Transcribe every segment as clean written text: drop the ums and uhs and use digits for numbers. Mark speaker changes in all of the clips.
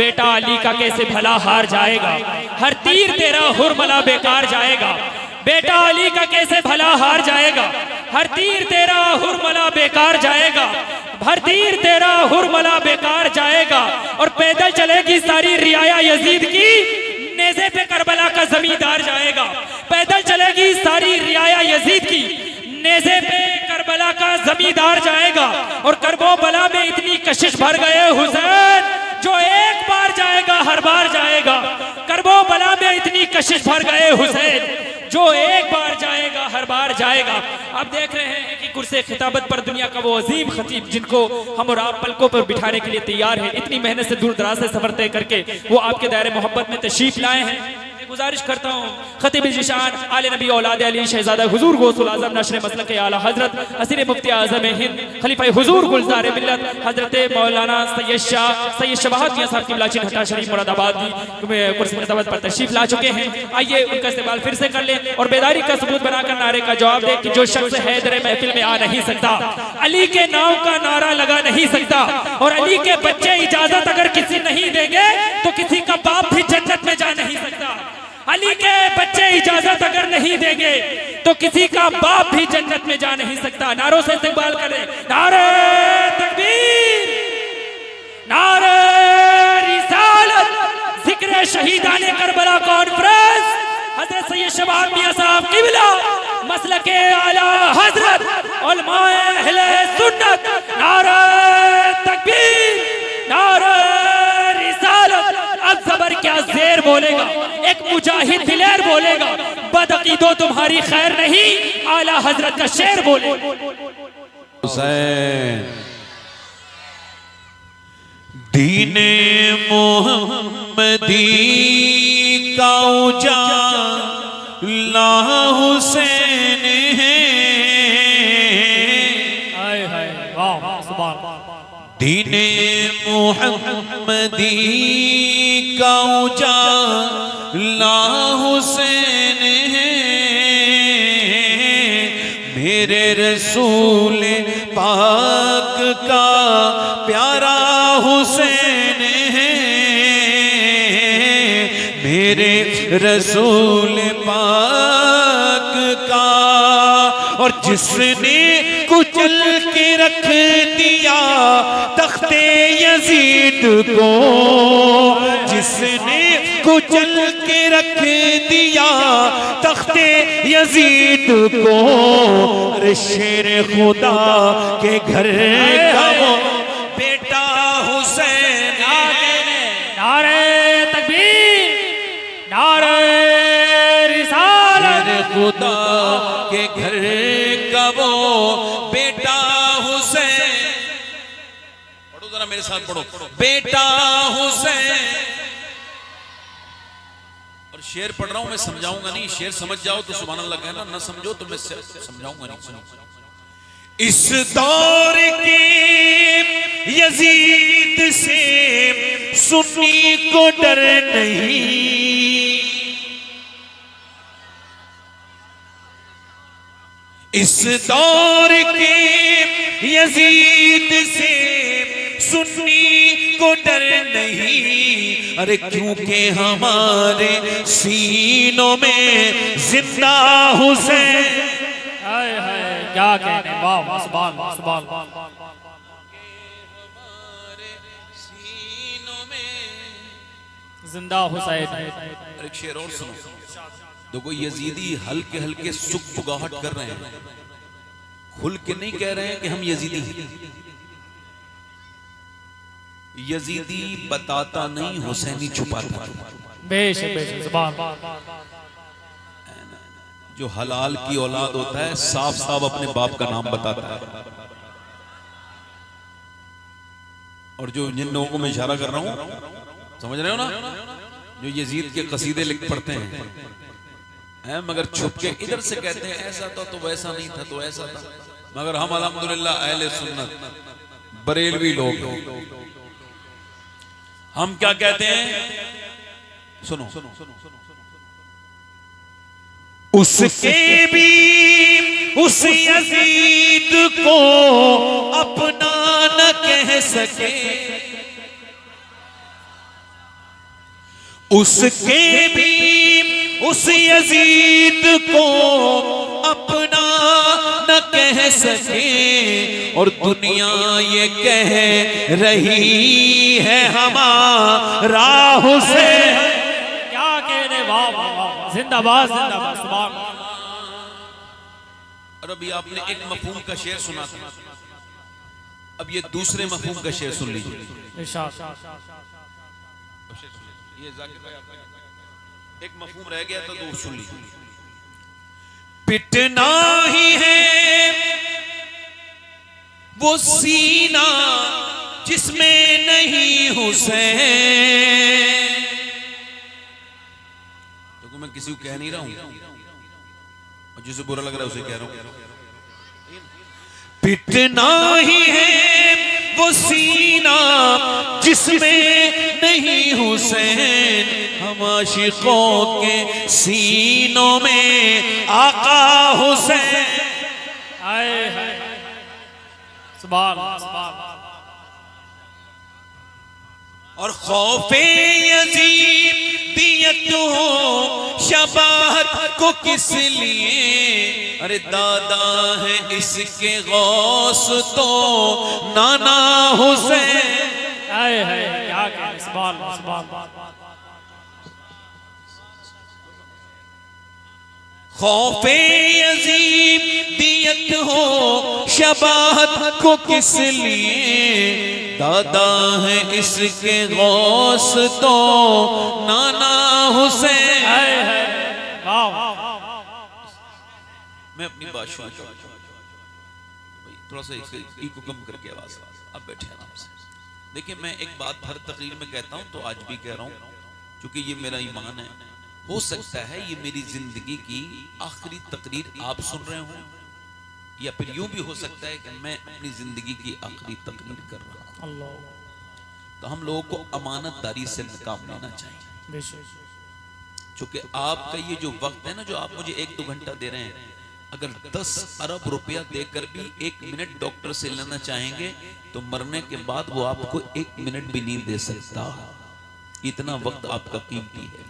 Speaker 1: बेटा अली का कैसे भला हार जाएगा, हर तीर तेरा हुरमला बेकार जाएगा। बेटा अली का कैसे भला हार जाएगा, हर तीर तेरा हुरमला बेकार जाएगा, हर तीर तेरा हुरमला बेकार जाएगा। और पैदल चलेगी सारी रियाया यजीद की, नेज़े पे करबला का जमींदार जाएगा। पैदल चलेगी सारी रियाया यजीद की, नेज़े पे करबला का जमींदार जाएगा। और करबो बला में इतनी कशिश भर गए हुसैन, जो एक बार जाएगा हर बार जाएगा। करबो बला में इतनी कशिश भर गए हुसैन, जो एक बार जाएगा हर बार जाएगा। आप देख रहे हैं कि कुर्से खिताबत पर दुनिया का वो अजीम खतीब, जिनको हम और आप पलकों पर बिठाने के लिए तैयार हैं, इतनी मेहनत से दूर दराज से सफर तय करके वो आपके दायरे मोहब्बत में तशरीफ लाए हैं। गुजारिश करता हूँ खतीब जिशान आले नबी औलाद अली शहजादा हुजूर गौसुल आजम नशर मसलक के आला हजरत असीर मुफ्ती आज़म हिंद खलीफा हुजूर गुलजार मिल्लत हजरत मौलाना सैयद शवाहत मियां साहब किबला हटा शरीफ मुरादाबाद की कुर्सी खिताबत पर तशरीफ ला चुके हैं। आइए उनका इस्तेमाल फिर से कर ले और बेदारी का सबूत बनाकर नारे का जवाब दे कि जो शख्स हैदर महफिल में आ नहीं सकता, अली के नाम का नारा लगा नहीं सकता, और अली के बच्चे इजाजत अगर किसी नहीं देंगे तो किसी का बाप भी जन्नत में जा नहीं सकता। अली के बच्चे इजाजत अगर नहीं देंगे तो किसी का बाप भी जन्नत में जा नहीं सकता। नारों से इस्तकबाल करें, नारे तकबीर, नारे रिसालत, जिक्र शहीदाने करबला कॉन्फ्रेंस, हजरत सैयद शवाहत मियां साहब किबला मसलके आला हजरत उलमाए अहले सुन्नत, नारे तकबीर, नारे रिसालत। अब जबर क्या जेर बोलेगा, एक मुजाहिद दिलेर बोलेगा, बदअकीदो तुम्हारी खैर नहीं, आला हजरत का शेर बोले।
Speaker 2: हुसैन दीने मोहम्मदी का उजाला हुसैन है, दीने मोहम्मदी का उजाला हुसैन है, मेरे रसूल पाक का प्यारा हुसैन है, मेरे रसूल पाक का। और जिसने कुचल के रख दिया तख्ते यजीद को, जिसने कुचल के रख दिया तख्ते यजीद को, अरे शेर खुदा के घर का वो बेटा हुसैन। नारे तकबीर, नारे रिसालत, खुदा के घर का वो बेटा हुसैन। पढ़ो जरा मेरे साथ, पढ़ो, बेटा हुसैन। और शेर पढ़ रहा हूं मैं, समझाऊंगा नहीं, शेर समझ जाओ तो सुभान अल्लाह कहना, ना समझो तो मैं समझाऊंगा नहीं। इस दौर के यजीद से सुन्नी को डर नहीं, इस दौर के यजीद से सुन्नी को डर नहीं। अरे क्योंकि हमारे सीनों में जिंदा हुसैन।
Speaker 1: हाय हाय क्या कहने, वाह सुभान सुभान।
Speaker 2: हमारे सीनों में
Speaker 1: जिंदा हुसैन।
Speaker 2: एक शेर और सुनो, देखो यजीदी हल्के हल्के सुख पुगाहट कर रहे हैं, खुल के नहीं कह रहे हैं कि हम यजीदी हैं। यजीदी बताता नहीं, हुसैनी छुपाता।
Speaker 1: बेशक बेशक सुभान।
Speaker 2: जो हलाल की औलाद होता है साफ साफ अपने बाप का नाम बताता है। और जो जिन लोगों को मैं इशारा कर रहा हूं, समझ रहे हो ना, जो यजीद के कसीदे लिख पढ़ते हैं मगर छुप के इधर से कहते हैं ऐसा था तो वैसा नहीं था तो ऐसा था, मगर हम अल्हम्दुलिल्लाह अहले सुन्नत बरेलवी लोग हम क्या कहते हैं, सुनो, उसके भी उस यजीद को अपना न कह सके, उसके भी उस यजीद को अपना न कह सके और दुनिया ये कह रही है हमारा हुसैन।
Speaker 1: क्या कहने, वाह वाह वाह, जिंदाबाद जिंदाबाद, सुभान।
Speaker 2: और अभी आपने एक मफहूम का शेर सुना था, अब ये दूसरे मफहूम का शेर सुन लीजिए।
Speaker 1: इरशाद।
Speaker 2: ये जाकिर भाई एक मफहूम रह गया था तो सुन लीजिए। पिटना ही है वो सीना जिसमें नहीं हुसैन। तो मैं किसी को कह नहीं रहा हूं, और जिसे बुरा लग रहा है उसे कह रहा हूं। पिटना ही है वो सीना जिसमें नहीं हुसैन, हम आशिकों के सीनों में आका हुसैन।
Speaker 1: आए हाय, सुभान सुभान।
Speaker 2: और खौफे यजीदियत हो शबाहत को किस लिए, अरे दादा है इसके गौस तो नाना हुसैन।
Speaker 1: आए हाय, क्या कहने, सुभान सुभान।
Speaker 2: खौफे यजीदियत हो शबाहत को किस लिए, दादा है इसके गौस तो नाना हुसैन। मैं अपनी बात शुरू करता हूं, थोड़ा सा इको कम करके आवाज, अब बैठे आराम से। देखिए, मैं एक बात हर तकरीर में कहता हूं तो आज भी कह रहा हूं, क्योंकि ये मेरा ईमान है। हो सकता है ये मेरी जिंदगी की आखिरी तकरीर आप सुन रहे हो, या फिर यूं भी हो सकता है कि मैं अपनी जिंदगी की आखिरी तकरीर कर रहा हूं। तो हम लोगों को अमानतदारी से काम लेना चाहिए, क्योंकि आपका ये जो वक्त है ना, जो आप मुझे 1-2 घंटा दे रहे हैं, अगर 10 अरब रुपया देकर भी 1 मिनट डॉक्टर से लेना चाहेंगे तो मरने के बाद वो आपको 1 मिनट भी नहीं दे सकता। इतना वक्त आपका कीमती है।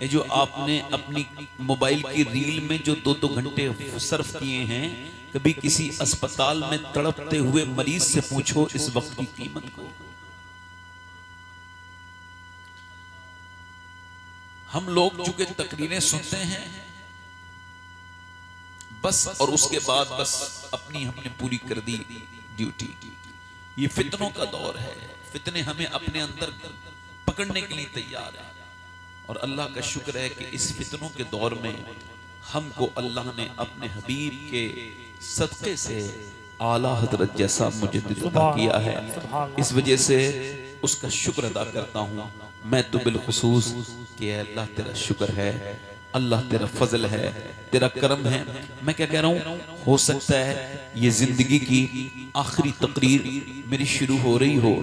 Speaker 2: ये जो आपने अपनी मोबाइल की रील में जो 2-2 घंटे सर्फ किए हैं, कभी किसी अस्पताल में तड़पते हुए मरीज से पूछो इस वक्त की कीमत को। हम लोग चूंकि तकरीरें सुनते हैं बस, और उसके बाद बस अपनी हमने पूरी कर दी ड्यूटी। ये फितनों का दौर है, फितने हमें अपने अंदर पकड़ने के लिए तैयार है। और अल्लाह का शुक्र है कि इस फितनों के दौर में हमको अल्लाह ने अपने हबीब के सदक़े से आला हजरत जैसा मुजद्दिद अता किया है। इस वजह से उसका शुक्र अदा करता हूँ मैं तो बिलखुसूस कि अल्लाह तेरा शुक्र है, अल्लाह तेरा फजल है, तेरा करम है। मैं क्या कह रहा हूँ, हो सकता है ये जिंदगी की आखिरी तकरीर मेरी शुरू हो रही हो,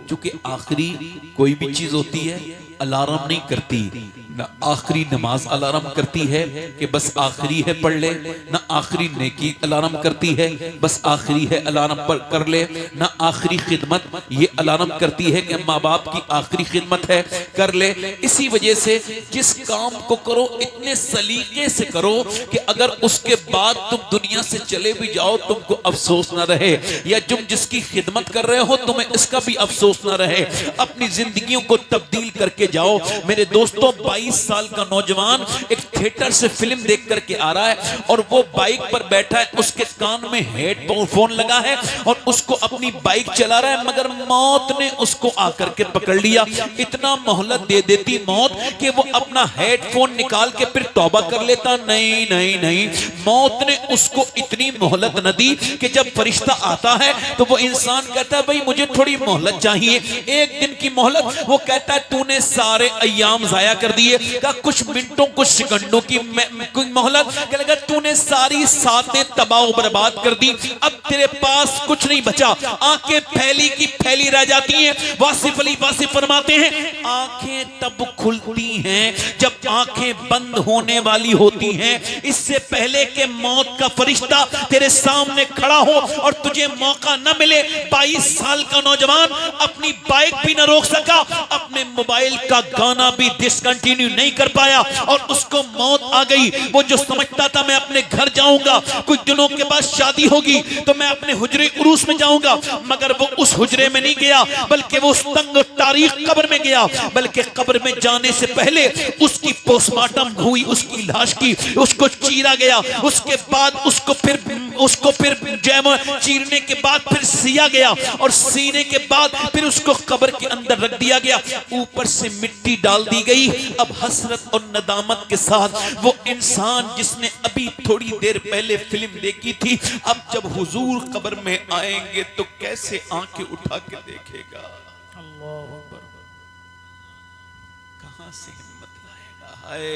Speaker 2: क्योंकि आखिरी कोई भी चीज होती है अलार्म नहीं करती, ना आखिरी नमाज अलार्म करती है कि बस आखिरी है पढ़ ले, ना आखिरी नेकी अलार्म करती है बस आखिरी है अलार्म कर ले, ना आखिरी खिदमत ये अलार्म करती है कि माँ बाप की आखिरी खिदमत है कर ले। इसी वजह से जिस काम को करो इतने सलीके से करो कि अगर उसके बाद तुम दुनिया से चले भी जाओ तुमको अफसोस ना रहे, या तुम जिसकी खिदमत कर रहे हो तुम्हें इसका भी अफसोस ना रहे। अपनी जिंदगियों को तब्दील करके जाओ। मेरे दोस्तों, 22 साल का नौजवान एक थिएटर से फिल्म देख करके आ रहा है और वो बाइक पर बैठा है, उसके कान में हेडफोन लगा है और उसको अपनी बाइक चला रहा है, मगर मौत ने उसको आकर के पकड़ लिया। इतना मोहलत दे देती मौत कि वो अपना हेडफोन निकाल के फिर तौबा कर लेता। नहीं नहीं नहीं, मौत ने उसको इतनी मोहलत न दी कि जब फरिश्ता आता है तो वो इंसान कहता है भाई मुझे थोड़ी मोहलत चाहिए, 1 दिन की मोहलत। वो कहता है तूने सारे अय्याम जाया कर दिए। कहा कुछ मिनटों कुछ सेकंडों की मोहलत। कह लगा तूने सारी सातें तबाह बर्बाद कर दी, अब तेरे पास कुछ नहीं बचा, आंखें फैली की फैली रह जाती हैं। वासिफ अली वासिफ फरमाते हैं आंखें तब खुलती हैं जब आंखें बंद होने वाली होती हैं, इससे पहले
Speaker 3: के मौत का फरिश्ता तेरे सामने खड़ा हो और तुझे मौका न मिले, 22 साल का नौजवान अपनी बाइक भी न रोक सका, अपने मोबाइल का गाना भी डिसकंटिन्यू नहीं कर पाया और उसको मौत आ गई। वो जो समझता था मैं अपने घर जाऊंगा, कुछ दिनों के बाद शादी होगी तो मैं अपने हुजरे उरूस में जाऊंगा, मगर वो उस हुजरे में नहीं गया, बल्कि वो उस तंग तारीख कब्र में गया। बल्कि कब्र में जाने से पहले उसकी पोस्टमार्टम हुई, उसकी लाश की, उसको चीरा गया, उसके बाद उसको फिर चीरने के बाद फिर सिया गया और सीने के बाद फिर उसको कब्र के अंदर रख दिया गया, ऊपर से मिट्टी डाल दी गई। अब हसरत और नदामत के साथ वो इंसान जिसने अभी थोड़ी देर पहले फिल्म देखी थी, अब जब हुजूर कब्र में आएंगे तो कैसे आंखें उठा के देखेगा, कहां से हिम्मत लाएगा। हाय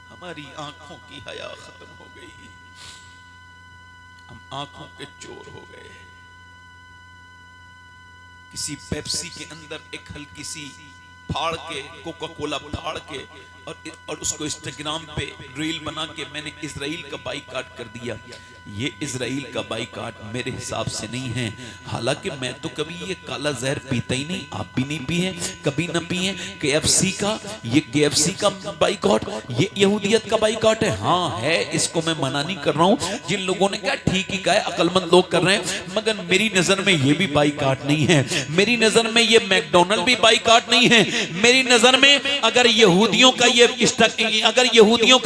Speaker 3: हमारी आंखों की हया खत्म हो गई, हम आंखों के चोर हो गए। किसी पेप्सी के अंदर एक हल्की सी फाड़ के, कोका कोला फाड़ के और उसको इंस्टाग्राम पे रील बना के मैंने इजराइल का बाइकाट कर दिया। ये इजराइल का बाइकाट मेरे हिसाब से नहीं है। हालांकि मैं तो कभी ये काला जहर पीता ही नहीं, आप भी नहीं पिए, कभी न पिए। केएफसी का बाइकाट, ये यहूदियत का बाइकाट है। हाँ है, इसको मैं मना नहीं कर रहा हूँ। जिन लोगों ने कहा ठीक ही कहा है, अक्लमंद लोग कर रहे हैं, मगर मेरी नजर में ये भी बाइकाट नहीं है। मेरी नजर में ये मैकडोनल्ड भी बाइकाट नहीं है। मेरी नजर में अगर यहूदियों का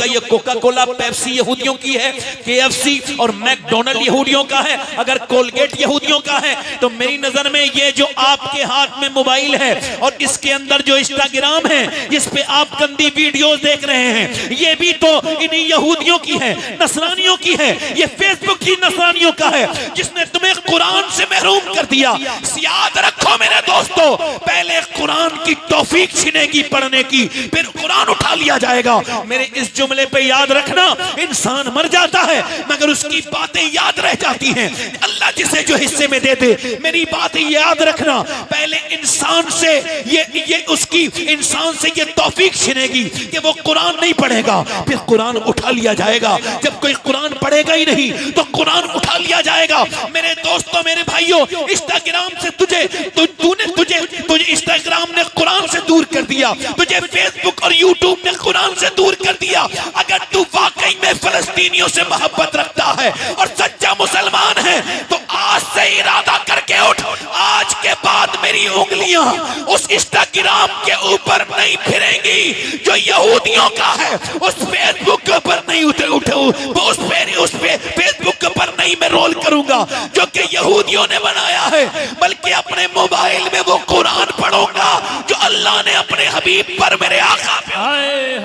Speaker 3: ये कोका कोला पेप्सी यहूदियों की है, केएफसी और मैकडोनल्ड यहूदियों का है, अगर कोलगेट यहूदियों का है, तो मेरी नजर में ये जो आपके हाथ में मोबाइल है और इसके अंदर जो इंस्टाग्राम है जिस पे आप गंदी वीडियोस देख रहे हैं, ये भी तो इन्हीं यहूदियों की है, नसरानियों की है। ये फेसबुक ही नसरानियों का है जिसने तुम्हें कुरान से महरूम कर दिया। याद रखो मेरे दोस्तों, पहले कुरान की तौफीक छिनेगी पढ़ने की, फिर कुरान उठा लिया जाएगा। मेरे इस जुमले पे याद रखना, इंसान मर जाता है मगर उसकी बातें याद रह जाती हैं। अल्लाह जिसे जो हिस्से में दे दे, मेरी बातें याद रखना, पहले इंसान से ये तौफीक छिनेगी कि वो कुरान नहीं पढ़ेगा, फिर कुरान उठा लिया जाएगा। जब कोई कुरान पढ़ेगा ही नहीं तो कुरान उठा लिया जाएगा। मेरे दोस्तों, मेरे भाइयों, इंस्टाग्राम से तुझे इंस्टाग्राम ने कुरान से दूर कर दिया, तुझे फेसबुक और यूट्यूब ने कुरान से दूर कर दिया। अगर तू वाकई में फलस्तीनियों से मोहब्बत रखता है और सच्चा मुसलमान है तो आज से इरादा करके उठ, आज के बाद मेरी उंगलियां उस इंस्टाग्राम के ऊपर नहीं फिरेंगी जो यहूदियों का है, उस फेसबुक के ऊपर नहीं उस फेसबुक के ऊपर नहीं मैं रोल करूंगा जो कि यहूदियों ने बनाया है, बल्कि अपने मोबाइल में वो कुरान पढ़ूंगा जो अल्लाह ने अपने हबीब पर, मेरे आका पे